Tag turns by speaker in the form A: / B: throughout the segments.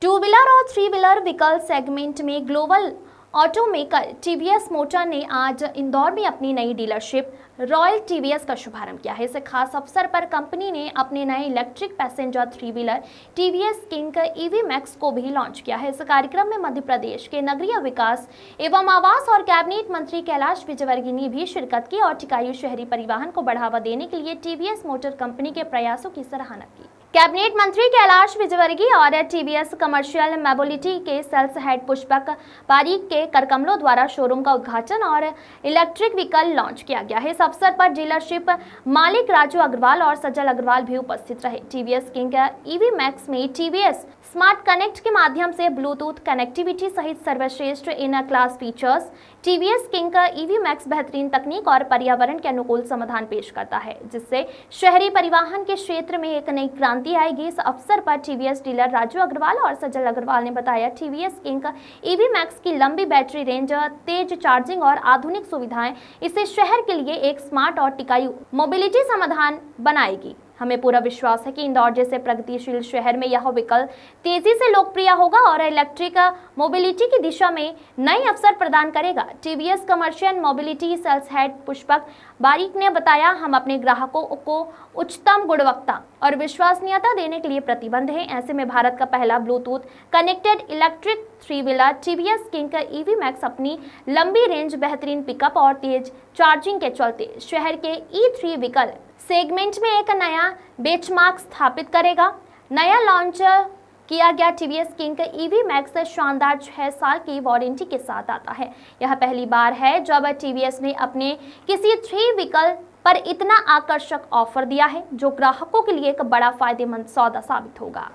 A: Two wheeler और three wheeler vehicle segment में global automaker TVS motor ने आज इंदौर में अपनी नई डीलरशिप रॉयल टीवीएस का शुभारंभ किया है। इस खास अवसर पर कंपनी ने अपने नए electric passenger three wheeler TVS king EV max को भी लॉन्च किया है। इस कार्यक्रम में मध्य प्रदेश के नगरीय विकास एवं आवास और कैबिनेट मंत्री कैलाश विजयवर्गीय ने भी शिरकत की और टिकाऊ शहरी परिवहन को बढ़ावा देने के लिए टीवीएस मोटर कंपनी के प्रयासों की सराहना की। कैबिनेट मंत्री कैलाश विजयवर्गीय और टीवीएस कमर्शियल मोबिलिटी के सेल्स हेड पुष्पक पारीक के करकमलों द्वारा शोरूम का उद्घाटन और इलेक्ट्रिक व्हीकल लॉन्च किया गया है। इस अवसर पर डीलरशिप मालिक राजू अग्रवाल और सजल अग्रवाल भी उपस्थित रहे। टीवीएस किंग ईवी मैक्स में टीवीएस स्मार्ट कनेक्ट के माध्यम से ब्लूटूथ कनेक्टिविटी सहित सर्वश्रेष्ठ in class features. TVS king EV max बेहतरीन तकनीक और पर्यावरण के अनुकूल समाधान पेश करता है, जिससे शहरी परिवहन के क्षेत्र में एक नई क्रांति आएगी। इस अवसर पर टीवीएस डीलर राजू अग्रवाल और सजल अग्रवाल ने बताया, टीवीएस किंग ईवी मैक्स की लंबी बैटरी रेंज, तेज चार्जिंग और आधुनिक सुविधाएं इसे शहर के लिए एक स्मार्ट और टिकाऊ मोबिलिटी समाधान बनाएगी। हमें पूरा विश्वास है कि इंदौर जैसे प्रगतिशील शहर में यह विकल्प तेजी से लोकप्रिय होगा और इलेक्ट्रिक मोबिलिटी की दिशा में नए अवसर प्रदान करेगा। TVS commercial mobility sales head Pushpak Bareek ने बताया, हम अपने ग्राहकों को उच्चतम गुणवत्ता और विश्वसनीयता देने के लिए प्रतिबद्ध हैं। ऐसे में भारत का पहला Bluetooth connected electric three wheeler TVS king EV max अपनी लंबी रेंज, बेहतरीन पिकअप और तेज चार्जिंग के चलते शहर के ई3 व्हीकल सेगमेंट में एक नया बेंचमार्क स्थापित करेगा। नया लॉन्च किया गया टीवीएस किंग ईवी मैक्स शानदार 6 साल की वारंटी के साथ आता है। यह पहली बार है जब टीवीएस ने अपने किसी थ्री व्हीकल पर इतना आकर्षक ऑफर दिया है, जो ग्राहकों के लिए एक बड़ा फायदेमंद सौदा साबित होगा।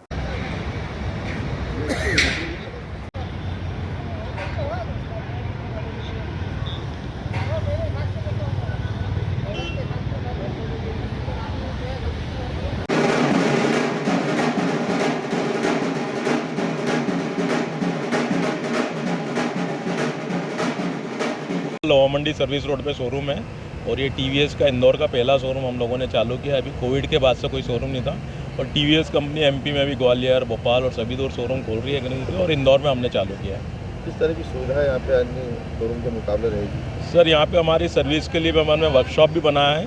B: लोहा मंडी सर्विस रोड पे शोरूम है और ये टीवीएस का इंदौर का पहला शोरूम हम लोगों ने चालू किया है। अभी कोविड के बाद से कोई शोरूम नहीं था और टीवीएस कंपनी एमपी में भी ग्वालियर, भोपाल और सभी दूर शोरूम खोल रही है और इंदौर में हमने चालू किया है।
C: किस तरह की सुविधा यहाँ पे अन्य शोरूम के मुकाबले रहेगी?
B: सर, यहाँ पे हमारी सर्विस के लिए हमने वर्कशॉप भी बनाया है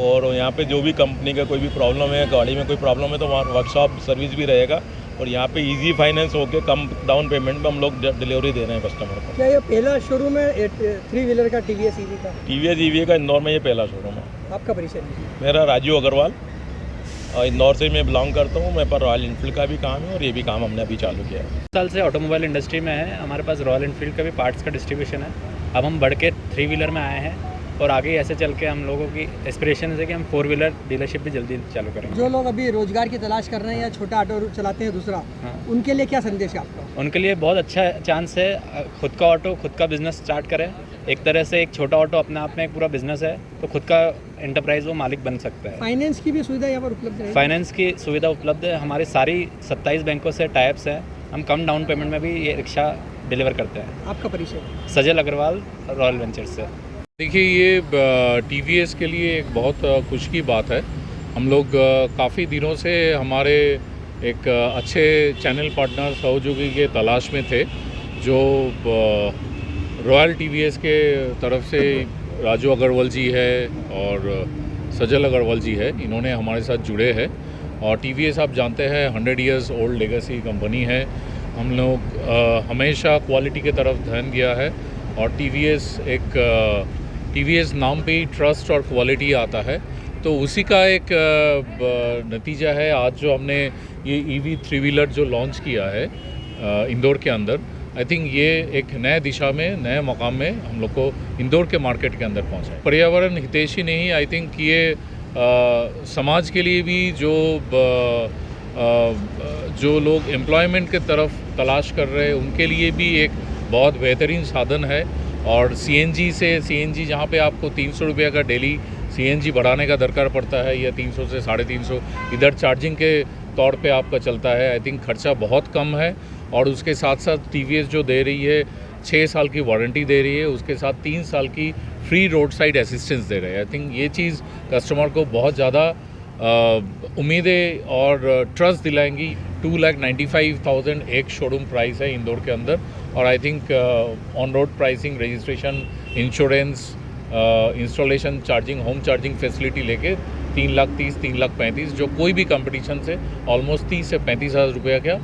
B: और यहाँ पे जो भी कंपनी का कोई भी प्रॉब्लम है, गाड़ी में कोई प्रॉब्लम है तो वहाँ वर्कशॉप सर्विस भी रहेगा और यहाँ पे इजी फाइनेंस होके कम डाउन पेमेंट में हम लोग डिलीवरी दे रहे हैं कस्टमर को।
D: क्या ये पहला शोरूम है थ्री व्हीलर का टीवीएस ईवी का?
B: टीवीएस ईवी का इंदौर में ये पहला शोरूम है।
D: आपका परिचय दीजिए।
B: मेरा राजू अग्रवाल, इंदौर से मैं बिलोंग करता हूँ। मेरे पर रॉयल एनफील्ड का भी काम है और ये भी काम हमने अभी चालू किया है।
E: साल से ऑटोमोबाइल इंडस्ट्री में है। हमारे पास रॉयल एनफील्ड का भी पार्ट्स का डिस्ट्रीब्यूशन है। अब हम बढ़ के थ्री व्हीलर में आए हैं और आगे ऐसे चल के हम लोगों की एस्पिरेशन है कि हम फोर व्हीलर डीलरशिप भी जल्दी चालू करेंगे।
D: जो लोग अभी रोजगार की तलाश कर रहे हैं या छोटा ऑटो चलाते हैं दूसरा, उनके लिए क्या संदेश है आपका?
E: उनके लिए बहुत अच्छा चांस है, खुद का ऑटो, खुद का बिजनेस स्टार्ट करें। एक तरह से एक छोटा ऑटो अपने आप में एक पूरा बिजनेस है, तो खुद का एंटरप्राइज वो मालिक बन सकता है।
D: फाइनेंस की भी सुविधा यहाँ पर उपलब्ध है?
E: फाइनेंस की सुविधा उपलब्ध है। हमारी सारी 27 बैंकों से टाइप्स हैं। हम कम डाउन पेमेंट में भी ये रिक्शा डिलीवर करते हैं।
D: आपका परिचय?
E: सजल अग्रवाल, रॉयल वेंचर्स से।
F: देखिए, ये टीवीएस के लिए एक बहुत खुशी की बात है। हम लोग काफ़ी दिनों से हमारे एक अच्छे चैनल पार्टनर सहयोगी के तलाश में थे, जो रॉयल टीवीएस के तरफ से राजू अग्रवाल जी है और सजल अग्रवाल जी है। इन्होंने हमारे साथ जुड़े हैं और टीवीएस आप जानते हैं 100 इयर्स ओल्ड लेगेसी कंपनी है। हम लोग हमेशा क्वालिटी की तरफ ध्यान दिया है और टीवीएस नाम पे ही ट्रस्ट और क्वालिटी आता है, तो उसी का एक नतीजा है आज जो हमने ये ईवी थ्री व्हीलर जो लॉन्च किया है इंदौर के अंदर। आई थिंक ये एक नए दिशा में, नए मकाम में हम लोग को इंदौर के मार्केट के अंदर पहुंचा है। पर्यावरण हितैषी नहीं, आई थिंक ये समाज के लिए भी जो लोग एम्प्लॉयमेंट के तरफ तलाश कर रहे हैं उनके लिए भी एक बहुत बेहतरीन साधन है। और सीएनजी जहाँ पे आपको 300 रुपये का डेली सीएनजी बढ़ाने का दरकार पड़ता है या 300 से 350, इधर चार्जिंग के तौर पे आपका चलता है। आई थिंक खर्चा बहुत कम है और उसके साथ साथ टीवीएस जो दे रही है 6 साल की वारंटी दे रही है, उसके साथ 3 साल की फ्री रोड साइड असिस्टेंस दे रहे हैं। आई थिंक ये चीज़ कस्टमर को बहुत ज़्यादा उम्मीदें और ट्रस्ट दिलाएंगी 2,95,000 एक शोरूम प्राइस है इंदौर के अंदर। और I think on road pricing, registration, insurance, installation, charging, home charging facility लेके 3,30,000 3,35,000 जो कोई भी कंपटीशन से ऑलमोस्ट 30 से 35,000 रुपये का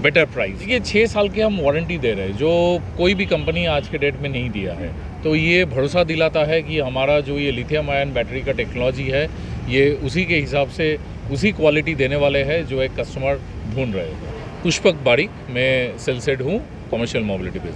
F: बेटर प्राइस। ये 6 साल की हम वारंटी दे रहे हैं जो कोई भी कंपनी आज के डेट में नहीं दिया है। तो ये भरोसा दिलाता है कि हमारा जो ये लिथियम आयन बैटरी का टेक्नोलॉजी है ये उसी के हिसाब से उसी क्वालिटी देने वाले हैं जो एक कस्टमर ढूंढ रहे हैं। पुष्पक बारिक, मैं सेल्स हेड हूँ कमर्शियल मोबिलिटी बिजनेस।